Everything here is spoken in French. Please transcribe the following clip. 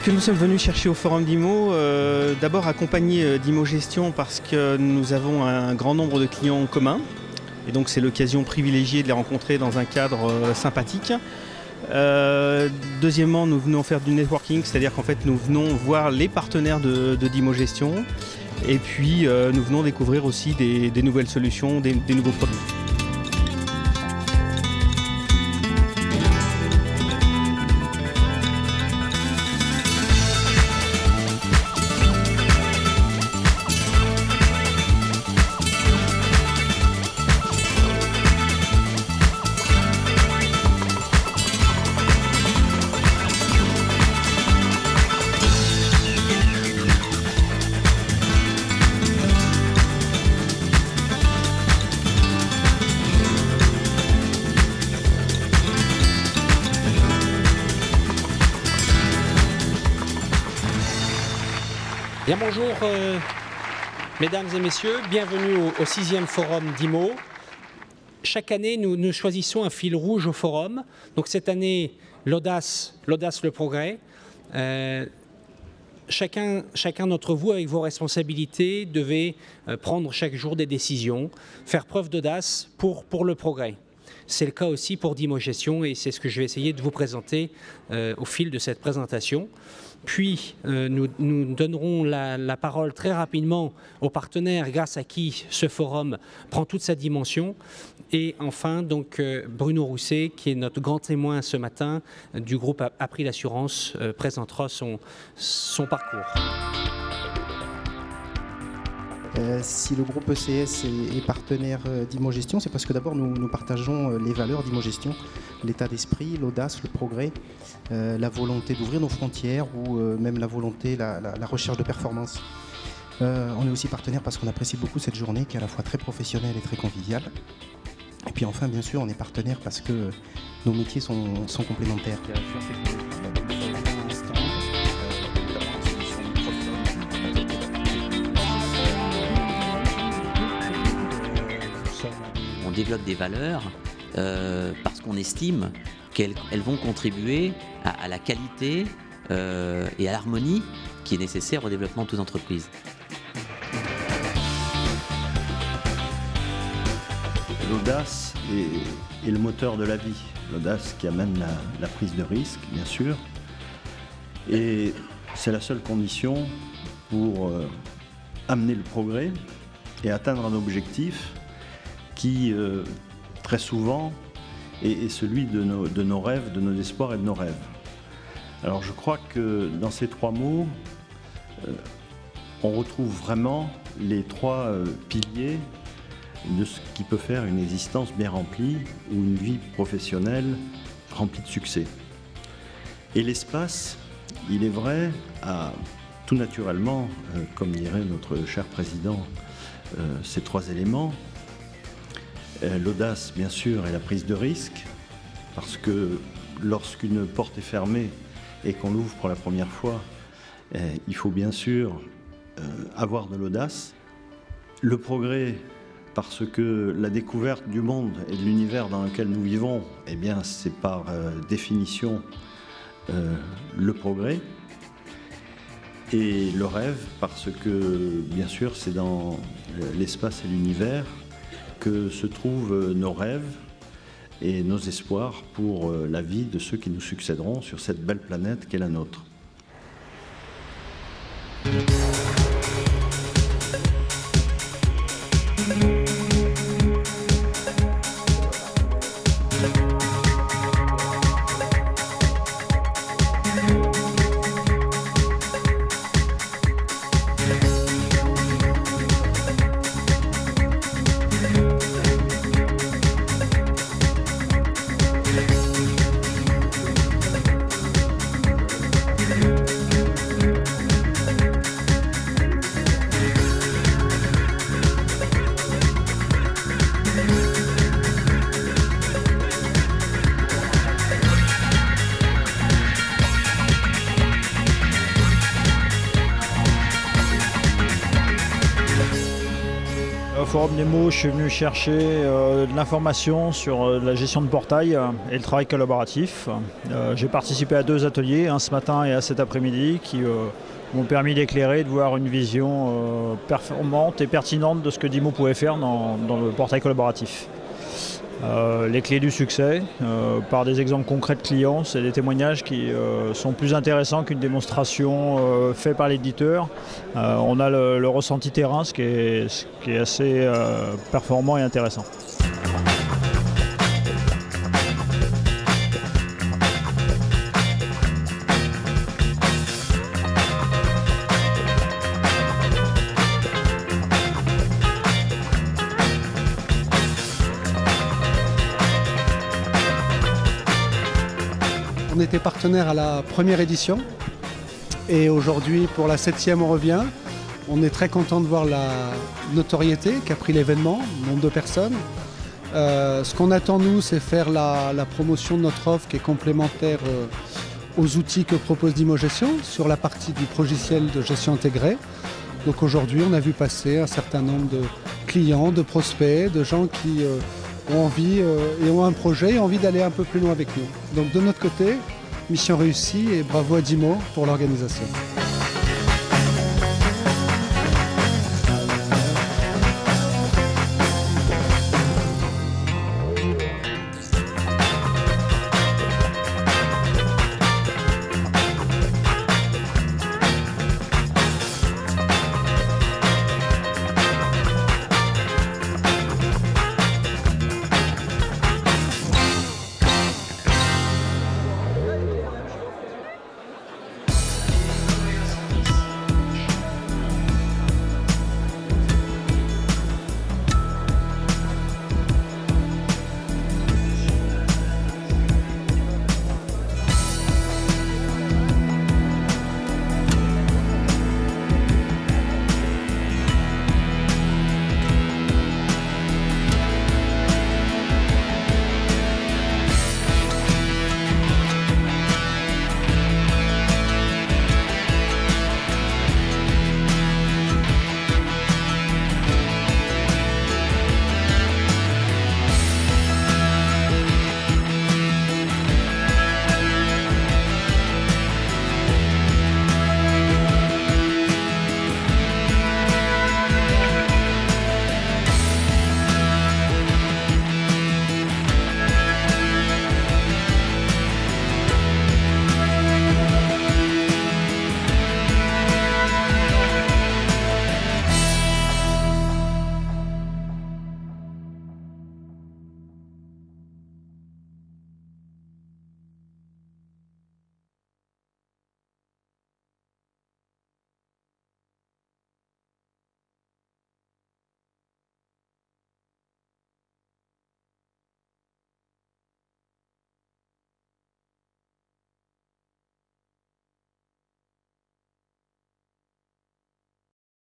Ce que nous sommes venus chercher au Forum d'IMO, d'abord accompagner d'IMO Gestion parce que nous avons un grand nombre de clients en commun. Et donc c'est l'occasion privilégiée de les rencontrer dans un cadre sympathique. Deuxièmement, nous venons faire du networking, c'est-à-dire qu'en fait nous venons voir les partenaires de d'IMO Gestion. Et puis nous venons découvrir aussi des nouvelles solutions, des nouveaux produits. Bien, bonjour mesdames et messieurs, bienvenue au 6e forum d'IMO. Chaque année, nous choisissons un fil rouge au forum. Donc cette année, l'audace, le progrès. Chacun d'entre vous, avec vos responsabilités, devez prendre chaque jour des décisions, faire preuve d'audace pour le progrès. C'est le cas aussi pour d'IMO Gestion et c'est ce que je vais essayer de vous présenter au fil de cette présentation. Puis, nous donnerons la parole très rapidement aux partenaires grâce à qui ce forum prend toute sa dimension. Et enfin, donc, Bruno Rousset, qui est notre grand témoin ce matin du groupe April Assurance, présentera son parcours. Si le groupe ECS est partenaire d'IMO Gestion, c'est parce que d'abord nous partageons les valeurs d'IMO Gestion, l'état d'esprit, l'audace, le progrès, la volonté d'ouvrir nos frontières ou même la volonté, la recherche de performance. On est aussi partenaire parce qu'on apprécie beaucoup cette journée qui est à la fois très professionnelle et très conviviale. Et puis enfin, bien sûr, on est partenaire parce que nos métiers sont complémentaires. On développe des valeurs parce qu'on estime qu'elles vont contribuer à la qualité et à l'harmonie qui est nécessaire au développement de toute entreprise. L'audace est le moteur de la vie. L'audace qui amène la prise de risque, bien sûr. Et c'est la seule condition pour amener le progrès et atteindre un objectif qui, très souvent, est celui de nos rêves, de nos espoirs et de nos rêves. Alors je crois que dans ces trois mots, on retrouve vraiment les trois piliers de ce qui peut faire une existence bien remplie ou une vie professionnelle remplie de succès. Et l'espace, il est vrai, a tout naturellement, comme dirait notre cher président, ces trois éléments. L'audace, bien sûr, et la prise de risque, parce que lorsqu'une porte est fermée et qu'on l'ouvre pour la première fois, il faut bien sûr avoir de l'audace. Le progrès, parce que la découverte du monde et de l'univers dans lequel nous vivons, eh bien, c'est par définition le progrès. Et le rêve, parce que, bien sûr, c'est dans l'espace et l'univers que se trouvent nos rêves et nos espoirs pour la vie de ceux qui nous succéderont sur cette belle planète qu'est la nôtre. Au Forum Dimo, je suis venu chercher de l'information sur la gestion de portail et le travail collaboratif. J'ai participé à 2 ateliers, un ce matin et un cet après-midi, qui m'ont permis d'éclairer, de voir une vision performante et pertinente de ce que Dimo pouvait faire dans le portail collaboratif. Les clés du succès, par des exemples concrets de clients, c'est des témoignages qui sont plus intéressants qu'une démonstration faite par l'éditeur. On a le ressenti terrain, ce qui est assez performant et intéressant. On était partenaire à la première édition et aujourd'hui pour la 7e on revient. On est très content de voir la notoriété qu'a pris l'événement, nombre de personnes. Ce qu'on attend nous, c'est faire la promotion de notre offre qui est complémentaire aux outils que propose Dimogestion sur la partie du logiciel de gestion intégrée. Donc aujourd'hui on a vu passer un certain nombre de clients, de prospects, de gens qui ont envie et ont un projet et envie d'aller un peu plus loin avec nous. Donc de notre côté, mission réussie et bravo à Dimo pour l'organisation.